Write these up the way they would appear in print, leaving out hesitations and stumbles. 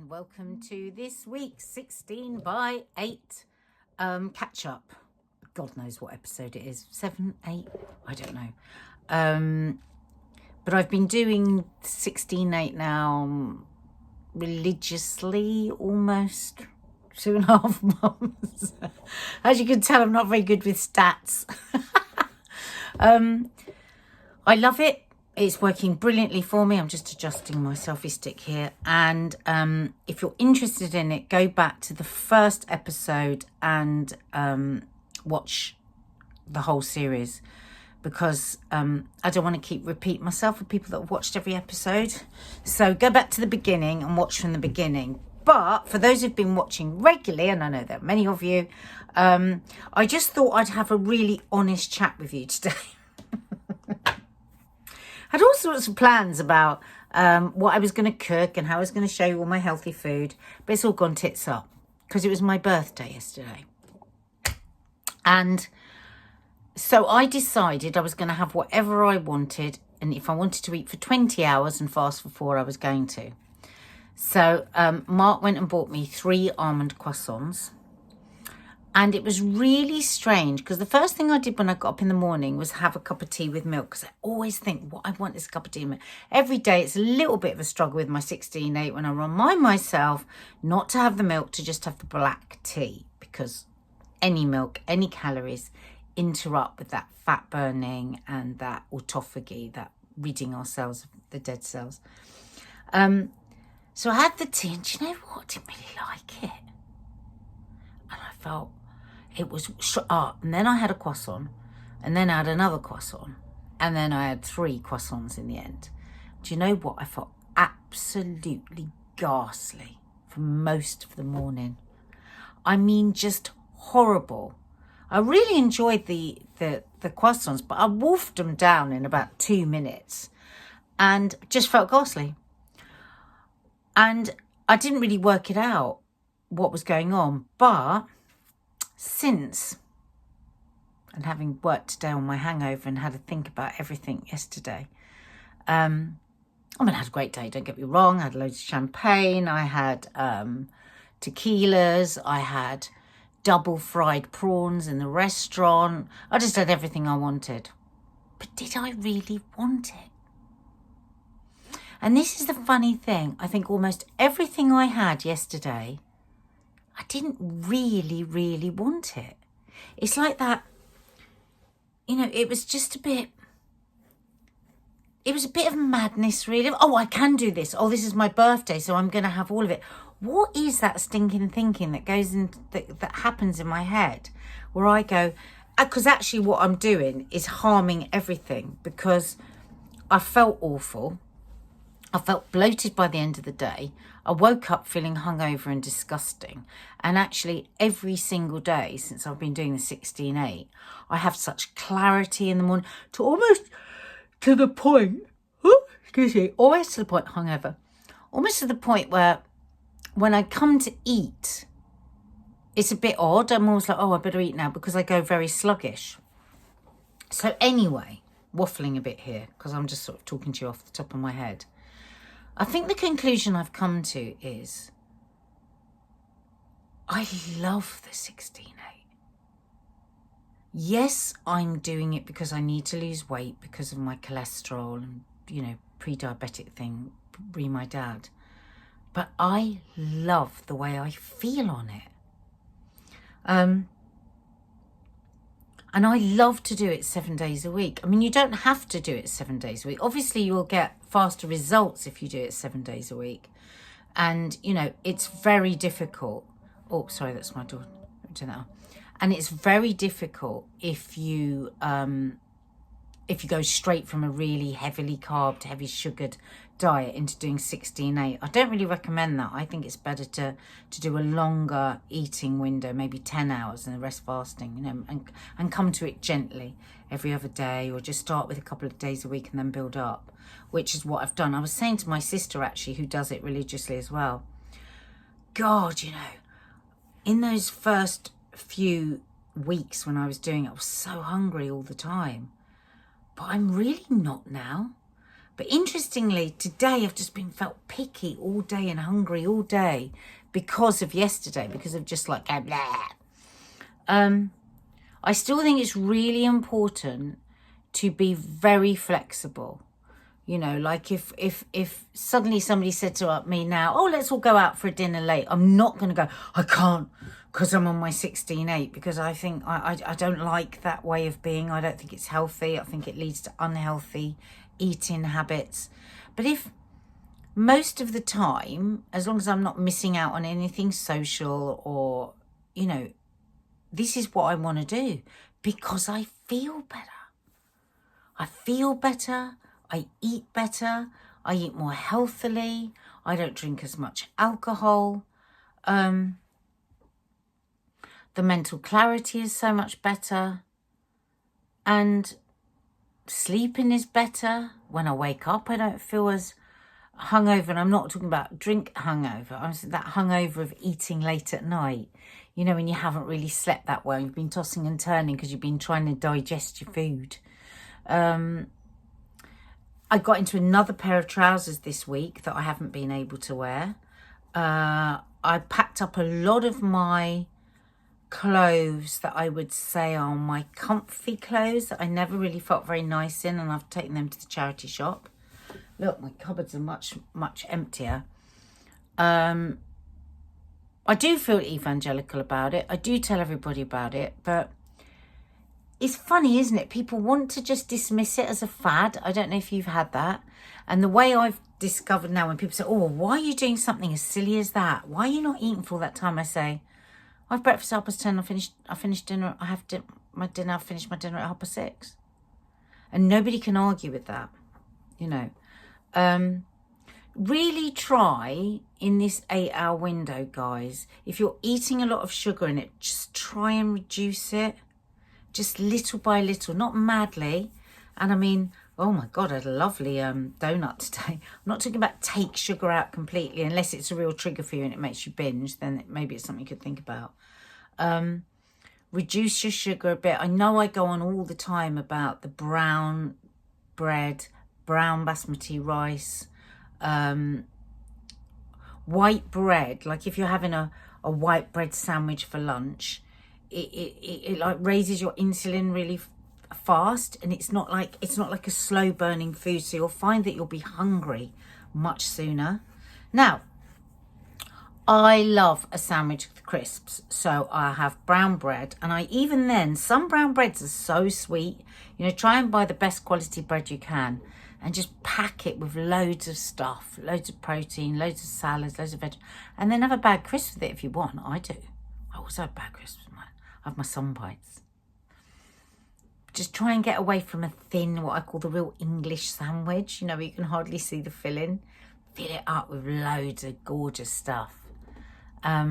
welcome to this week's 16 by 8 catch up. God knows what episode it is. 7, 8, I don't know. But I've been doing 16/8 now religiously, almost 2.5 months. As you can tell, I'm not very good with stats. I love it. It's working brilliantly for me. I'm just adjusting my selfie stick here. And if you're interested in it, go back to the first episode and watch the whole series, because I don't want to keep repeating myself for people that have watched every episode. So go back to the beginning and watch from the beginning. But for those who've been watching regularly, and I know there are many of you, I just thought I'd have a really honest chat with you today. Had all sorts of plans about what I was going to cook and how I was going to show you all my healthy food, but it's all gone tits up because it was my birthday yesterday. And so I decided I was going to have whatever I wanted, and if I wanted to eat for 20 hours and fast for 4, I was going to. So Mark went and bought me 3 almond croissants. And it was really strange because the first thing I did when I got up in the morning was have a cup of tea with milk, because I always think what I want is a cup of tea with milk. Every day it's a little bit of a struggle with my 16/8 when I remind myself not to have the milk, to just have the black tea, because any milk, any calories interrupt with that fat burning and that autophagy, that ridding ourselves of the dead cells. So I had the tea, and do you know what? I didn't really like it. And I felt it was and then I had a croissant, and then I had another croissant, and then I had 3 croissants in the end. Do you know what? I felt absolutely ghastly for most of the morning. I mean, just horrible. I really enjoyed the croissants, but I wolfed them down in about 2 minutes and just felt ghastly. And I didn't really work it out what was going on, but since, and having worked today on my hangover and had to think about everything yesterday, I had a great day, don't get me wrong. I had loads of champagne, I had tequilas, I had double fried prawns in the restaurant. I just had everything I wanted. But did I really want it? And this is the funny thing. I think almost everything I had yesterday, I didn't really, really want it. It's like that, it was just a bit of madness, really. Oh, I can do this. Oh, this is my birthday, so I'm going to have all of it. What is that stinking thinking that goes in, that happens in my head, where I go, because actually what I'm doing is harming everything, because I felt awful. I felt bloated by the end of the day. I woke up feeling hungover and disgusting. And actually, every single day since I've been doing the 16/8, I have such clarity in the morning, to almost to the point, almost to the point, hungover, almost to the point where when I come to eat, it's a bit odd. I'm always like, oh, I better eat now, because I go very sluggish. So anyway, waffling a bit here, because I'm just sort of talking to you off the top of my head. I think the conclusion I've come to is I love the 16/8. Yes, I'm doing it because I need to lose weight because of my cholesterol and, pre-diabetic thing, re my dad. But I love the way I feel on it. And I love to do it 7 days a week. I mean, you don't have to do it 7 days a week. Obviously, you'll get faster results if you do it 7 days a week. And, it's very difficult. Oh, sorry, that's my door. Turn that on. And it's very difficult if you go straight from a really heavily carbed, heavy sugared diet into doing 16/8. I don't really recommend that. I think it's better to do a longer eating window, maybe 10 hours and the rest fasting, and come to it gently every other day, or just start with a couple of days a week and then build up, which is what I've done. I was saying to my sister, actually, who does it religiously as well, God, in those first few weeks when I was doing it, I was so hungry all the time. But I'm really not now, But interestingly, today I've just been felt picky all day and hungry all day because of yesterday, because of just like blah. I still think it's really important to be very flexible. You know, like if suddenly somebody said to me now, oh, let's all go out for a dinner late, I'm not going to go, I can't, because I'm on my 16/8, because I think I don't like that way of being. I don't think it's healthy. I think it leads to unhealthy eating habits. But if most of the time, as long as I'm not missing out on anything social, or, you know, this is what I want to do because I feel better. I feel better. I eat better. I eat more healthily. I don't drink as much alcohol. The mental clarity is so much better. And sleeping is better. When I wake up, I don't feel as hungover. And I'm not talking about drink hungover. I'm saying that hungover of eating late at night. You know, when you haven't really slept that well. You've been tossing and turning because you've been trying to digest your food. I got into another pair of trousers this week that I haven't been able to wear. I packed up a lot of my clothes that I would say are my comfy clothes that I never really felt very nice in, and I've taken them to the charity shop. Look, my cupboards are much emptier. I do feel evangelical about it. I do tell everybody about it, but it's funny, isn't it? People want to just dismiss it as a fad. I don't know if you've had that. And the way I've discovered now, when people say, oh, why are you doing something as silly as that? Why are you not eating for all that time? I say, I have breakfast at 10:30. I finished dinner. I finished my dinner at 6:30. And nobody can argue with that, you know. Really try in this 8-hour window, guys. If you're eating a lot of sugar in it, just try and reduce it. Just little by little, not madly. And I mean, oh my God, I had a lovely donut today. I'm not talking about take sugar out completely, unless it's a real trigger for you and it makes you binge, then maybe it's something you could think about. Reduce your sugar a bit. I know I go on all the time about the brown bread, brown basmati rice, white bread. Like if you're having a white bread sandwich for lunch, it like raises your insulin really fast, and it's not like a slow burning food, so you'll find that you'll be hungry much sooner. Now, I love a sandwich with crisps, so I have brown bread, and some brown breads are so sweet. You know, try and buy the best quality bread you can and just pack it with loads of stuff, loads of protein, loads of salads, loads of veg, and then have a bag crisp with it if you want. I do. I also have bag crisps with mine. I have my sun bites. Just try and get away from a thin, what I call the real English sandwich. You know, you can hardly see the filling. Fill it up with loads of gorgeous stuff. I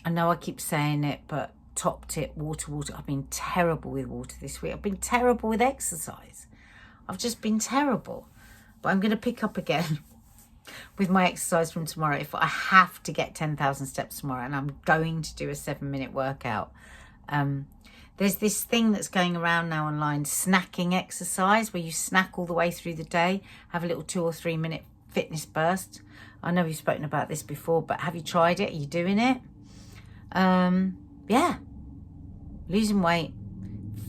know I keep saying it, but top tip, water. I've been terrible with water this week. I've been terrible with exercise. I've just been terrible. But I'm going to pick up again with my exercise from tomorrow. If I have to get 10,000 steps tomorrow, and I'm going to do a 7-minute workout. There's this thing that's going around now online, snacking exercise, where you snack all the way through the day, have a little 2 or 3 minute fitness burst. I know we've spoken about this before, but have you tried it? Are you doing it? Yeah. Losing weight,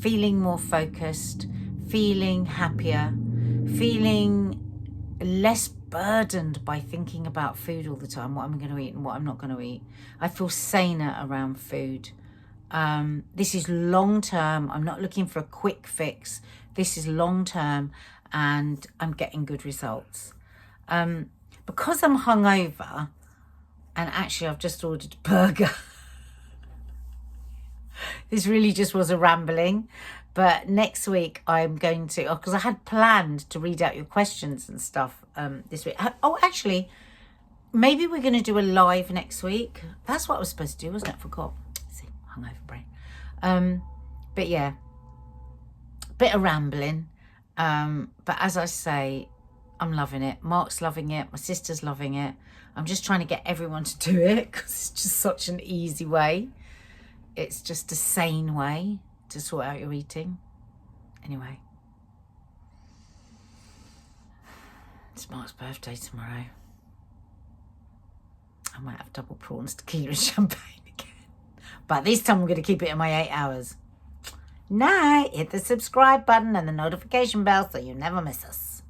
feeling more focused, feeling happier, feeling less burdened by thinking about food all the time, what I'm going to eat and what I'm not going to eat. I feel saner around food. This is long term. I'm not looking for a quick fix. This is long term, and I'm getting good results. Because I'm hungover, and actually I've just ordered a burger. This really just was a rambling. But next week I'm going to, because I had planned to read out your questions and stuff this week. Oh, actually, maybe we're going to do a live next week. That's what I was supposed to do, wasn't it? I forgot. See, hungover brain. But yeah, bit of rambling. But as I say, I'm loving it. Mark's loving it. My sister's loving it. I'm just trying to get everyone to do it because it's just such an easy way. It's just a sane way to sort out your eating. Anyway, It's Mark's birthday tomorrow. I might have double prawns, tequila and champagne again. But this time I'm going to keep it in my 8 hours. Night. Hit the subscribe button and the notification bell so you never miss us.